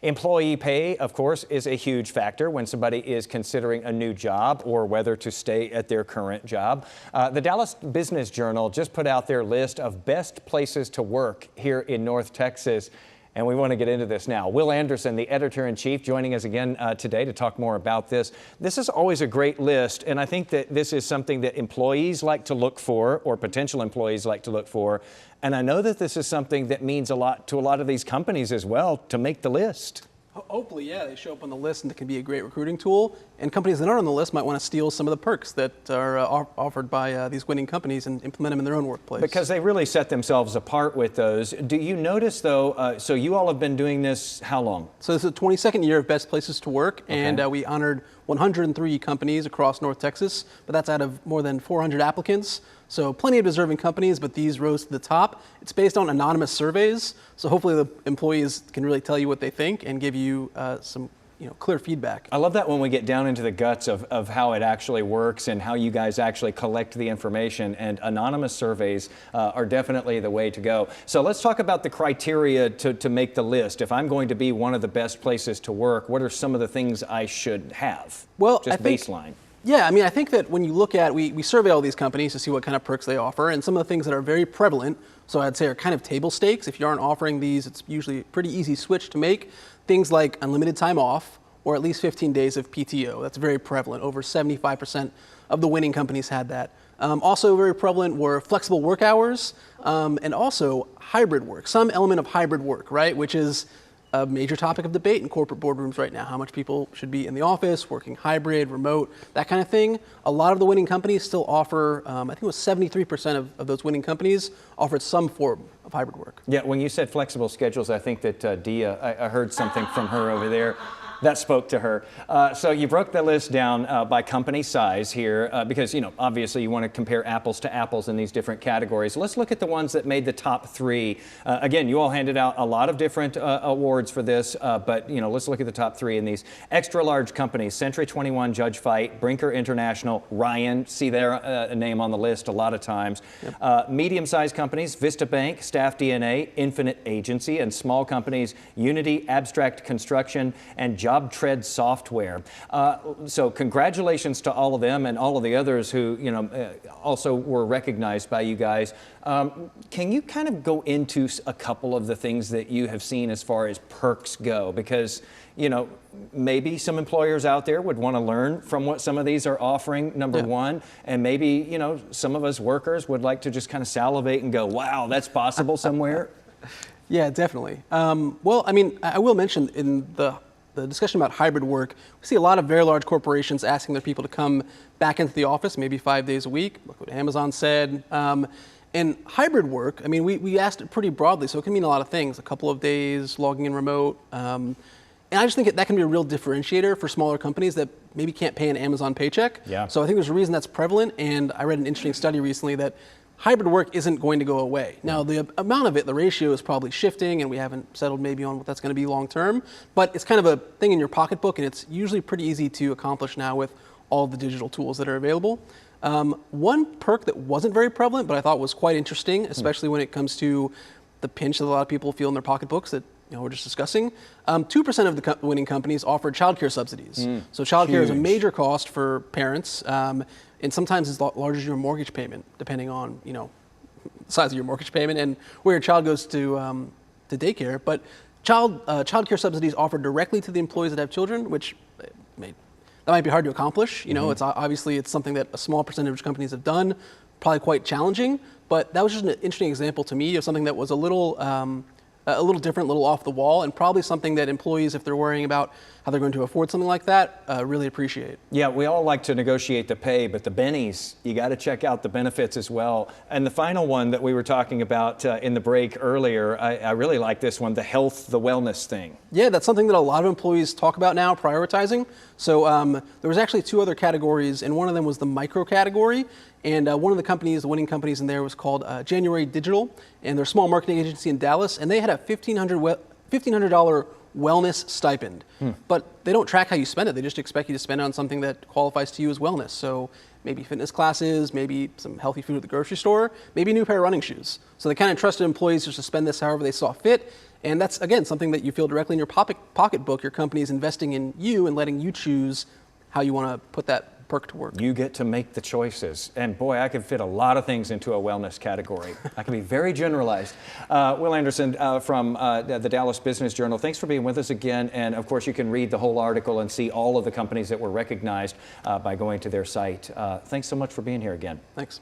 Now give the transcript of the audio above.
Employee pay, of course, is a huge factor when somebody is considering a new job or whether to stay at their current job. The Dallas Business Journal just put out their list of best places to work here in North Texas. And we want to get into this now. Will Anderson, the editor-in-chief, joining us again today to talk more about this. This is always a great list, and I think that this is something that employees like to look for, or potential employees like to look for. And I know that this is something that means a lot to a lot of these companies as well to make the list. Hopefully, yeah, they show up on the list and it can be a great recruiting tool. And companies that aren't on the list might want to steal some of the perks that are offered by these winning companies and implement them in their own workplace. Because they really set themselves apart with those. Do you notice, though, so you all have been doing this how long? So this is the 22nd year of Best Places to Work, and we honored 103 companies across North Texas, but that's out of more than 400 applicants. So plenty of deserving companies, but these rose to the top. It's based on anonymous surveys, so hopefully the employees can really tell you what they think and give you some clear feedback. I love that when we get down into the guts of how it actually works and how you guys actually collect the information, and anonymous surveys are definitely the way to go. So let's talk about the criteria to make the list. If I'm going to be one of the best places to work, what are some of the things I should have? Well, just baseline. Yeah, I mean, I think that when you look at, we survey all these companies to see what kind of perks they offer, and some of the things that are very prevalent, so I'd say are kind of table stakes. If you aren't offering these, it's usually a pretty easy switch to make. Things like unlimited time off, or at least 15 days of PTO. That's very prevalent. Over 75% of the winning companies had that. Also very prevalent were flexible work hours, and also hybrid work, some element of hybrid work, right, which is a major topic of debate in corporate boardrooms right now. How much people should be in the office, working hybrid, remote, that kind of thing. A lot of the winning companies still offer, I think it was 73% of those winning companies offered some form of hybrid work. Yeah, when you said flexible schedules, I think that Dia, I heard something from her over there that spoke to her. So you broke the list down by company size here because, obviously you want to compare apples to apples in these different categories. Let's look at the ones that made the top three. Again, you all handed out a lot of different awards for this, but, let's look at the top three in these. Extra large companies: Century 21, Judge Fight, Brinker International, Ryan, see their name on the list a lot of times. Yep. Medium-sized companies: Vista Bank, Staff DNA, Infinite Agency, and small companies: Unity, Abstract Construction, and JobTread Software. So congratulations to all of them and all of the others who, also were recognized by you guys. Can you kind of go into a couple of the things that you have seen as far as perks go? Because, maybe some employers out there would want to learn from what some of these are offering, number one, and maybe, some of us workers would like to just kind of salivate and go, wow, that's possible somewhere. Yeah, definitely. Well, I mean, I will mention in the discussion about hybrid work, we see a lot of very large corporations asking their people to come back into the office maybe 5 days a week. Look what Amazon said. And hybrid work, I mean, we asked it pretty broadly, so it can mean a lot of things. A couple of days logging in remote. And I just think that can be a real differentiator for smaller companies that maybe can't pay an Amazon paycheck. Yeah. So I think there's a reason that's prevalent, and I read an interesting study recently that hybrid work isn't going to go away. Now, the amount of it, the ratio is probably shifting, and we haven't settled maybe on what that's going to be long term, but it's kind of a thing in your pocketbook, and it's usually pretty easy to accomplish now with all the digital tools that are available. One perk that wasn't very prevalent, but I thought was quite interesting, especially when it comes to the pinch that a lot of people feel in their pocketbooks that we're just discussing. 2% of the winning companies offered childcare subsidies. So childcare is a major cost for parents, and sometimes it's large as your mortgage payment, depending on the size of your mortgage payment and where your child goes to daycare. But childcare subsidies offered directly to the employees that have children, which that might be hard to accomplish. It's obviously it's something that a small percentage of companies have done, probably quite challenging. But that was just an interesting example to me of something that was a little different, a little off the wall, and probably something that employees, if they're worrying about how they're going to afford something like that, really appreciate. Yeah, we all like to negotiate the pay, but the bennies, you got to check out the benefits as well. And the final one that we were talking about in the break earlier, I really like this one, the health, the wellness thing. Yeah, that's something that a lot of employees talk about now, prioritizing. So there was actually two other categories, and one of them was the micro category. And one of the companies, the winning companies in there, was called January Digital, and they're a small marketing agency in Dallas, and they had a $1,500 wellness stipend. But they don't track how you spend it. They just expect you to spend it on something that qualifies to you as wellness. So maybe fitness classes, maybe some healthy food at the grocery store, maybe a new pair of running shoes. So they kind of trusted employees just to spend this however they saw fit. And that's, again, something that you feel directly in your pocketbook. Your company is investing in you and letting you choose how you want to put that perk to work. You get to make the choices. And boy, I could fit a lot of things into a wellness category. I can be very generalized. Will Anderson from the Dallas Business Journal, thanks for being with us again. And of course, you can read the whole article and see all of the companies that were recognized by going to their site. Thanks so much for being here again. Thanks.